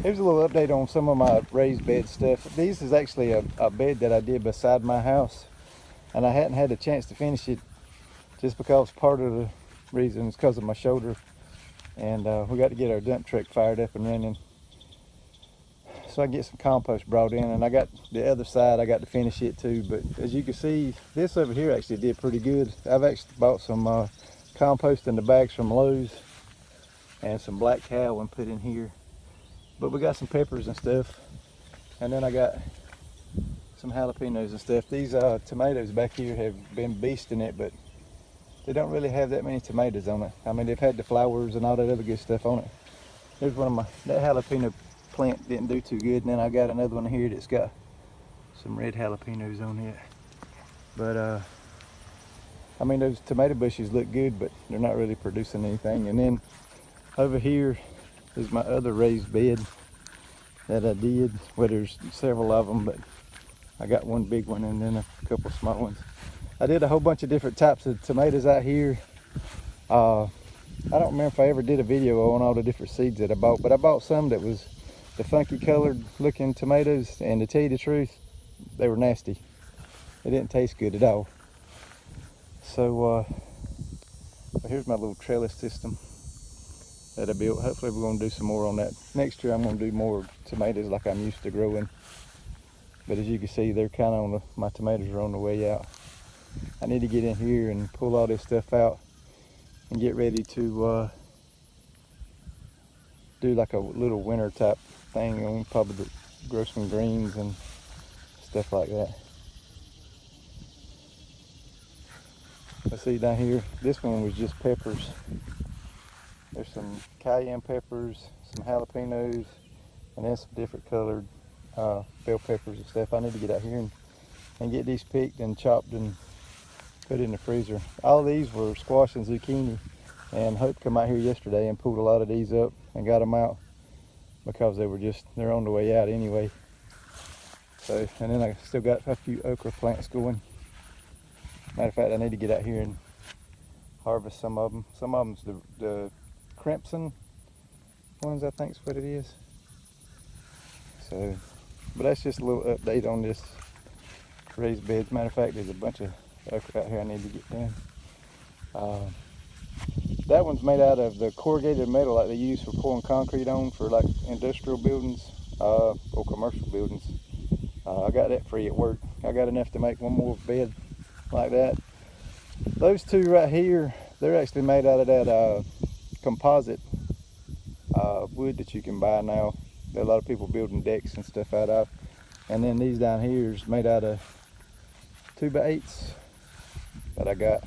Here's a little update on some of my raised bed stuff. This is actually a bed that I did beside my house, and I hadn't had a chance to finish it just because part of the reason is because of my shoulder. And we got to get our dump truck fired up and running so I can get some compost brought in. And I got the other side, I got to finish it too. But as you can see, this over here actually did pretty good. I've actually bought some compost in the bags from Lowe's and some black cow and put in here. But we got some peppers and stuff, and then I got some jalapenos and stuff. These tomatoes back here have been beasting it, but they don't really have that many tomatoes on it. I mean, they've had the flowers and all that other good stuff on it. There's one of my, that jalapeno plant didn't do too good, and then I got another one here that's got some red jalapenos on it. But I mean, those tomato bushes look good, but they're not really producing anything. And then over here is my other raised bed that I did. Well, there's several of them, but I got one big one and then a couple small ones. I did a whole bunch of different types of tomatoes out here. I don't remember if I ever did a video on all the different seeds that I bought, but I bought some that was the funky colored looking tomatoes, and to tell you the truth, they were nasty. They didn't taste good at all. So here's my little trellis system that I built. Hopefully we're going to do some more on that. Next year I'm going to do more tomatoes like I'm used to growing. But as you can see, they're kind of on the, my tomatoes are on the way out. I need to get in here and pull all this stuff out and get ready to do like a little winter type thing. I'm probably grow some greens and stuff like that. Let's see down here, this one was just peppers. There's some cayenne peppers, some jalapenos, and then some different colored bell peppers and stuff. I need to get out here and get these picked and chopped and put in the freezer. All these were squash and zucchini, and Hope come out here yesterday and pulled a lot of these up and got them out because they're on the way out anyway. So, and then I still got a few okra plants going. Matter of fact, I need to get out here and harvest some of them. Some of them's the crimson ones, I think is what it is. So, but that's just a little update on this raised beds. Matter of fact, there's a bunch of okra out here I need to get done. That one's made out of the corrugated metal like they use for pouring concrete on for like industrial buildings or commercial buildings. I got that free at work. I got enough to make one more bed like that. Those two right here, they're actually made out of that composite wood that you can buy now that a lot of people building decks and stuff out of. And then these down here is made out of 2x8s that I got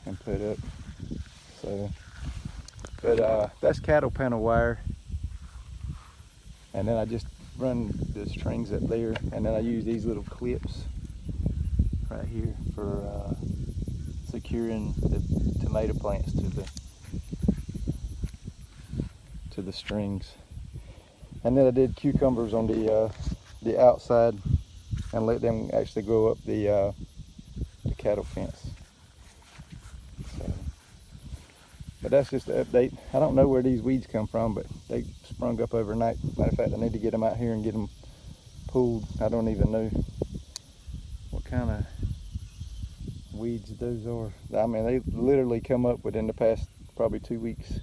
and put up. So, but that's cattle panel wire, and then I just run the strings up there, and then I use these little clips right here for securing the tomato plants to the strings. And then I did cucumbers on the outside and let them actually grow up the cattle fence. So, but that's just an update. I don't know where these weeds come from, but they sprung up overnight. Matter of fact, I need to get them out here and get them pulled. I don't even know what kind of weeds those are. I mean, they literally come up within the past probably 2 weeks.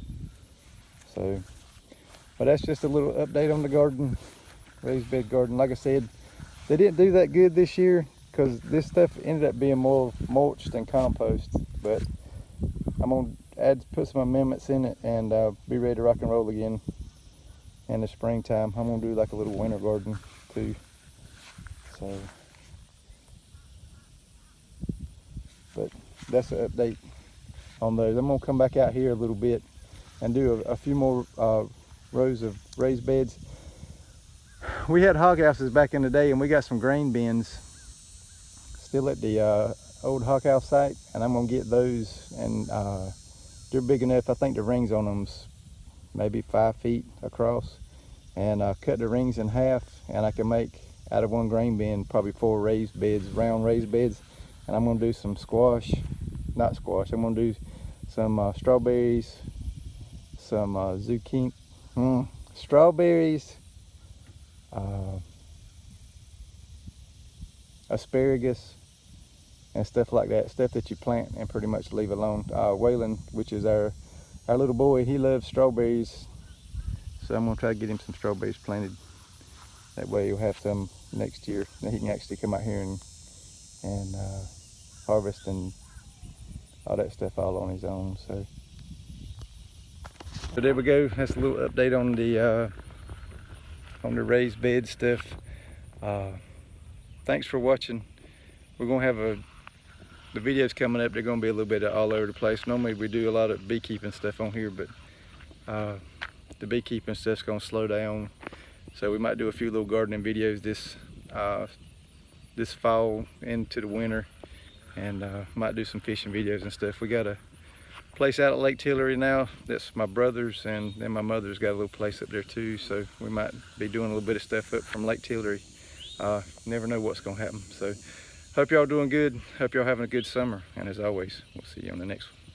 So, but that's just a little update on the garden, raised bed garden. Like I said, they didn't do that good this year because this stuff ended up being more mulched than compost. But I'm gonna put some amendments in it and be ready to rock and roll again in the springtime. I'm gonna do like a little winter garden too. So, but that's an update on those. I'm gonna come back out here a little bit and do a few more rows of raised beds. We had hog houses back in the day, and we got some grain bins still at the old hog house site, and I'm gonna get those, and they're big enough. I think the rings on them's maybe 5 feet across, and cut the rings in half, and I can make out of one grain bin probably 4 raised beds, round raised beds. And I'm gonna do some not squash, I'm gonna do some strawberries, some zucchini, strawberries, asparagus, and stuff like that. Stuff that you plant and pretty much leave alone. Waylon, which is our little boy, he loves strawberries. So I'm gonna try to get him some strawberries planted. That way he'll have some next year. Then he can actually come out here and harvest and all that stuff all on his own. So there we go. That's a little update on the raised bed stuff. Thanks for watching. We're gonna have the videos coming up. They're gonna be a little bit all over the place. Normally we do a lot of beekeeping stuff on here, but the beekeeping stuff's gonna slow down. So we might do a few little gardening videos this fall into the winter, and might do some fishing videos and stuff. We got a place out at Lake Tillery now. That's my brother's, and then my mother's got a little place up there too. So we might be doing a little bit of stuff up from Lake Tillery. Never know what's gonna happen. So hope y'all doing good. Hope y'all having a good summer. And as always, we'll see you on the next one.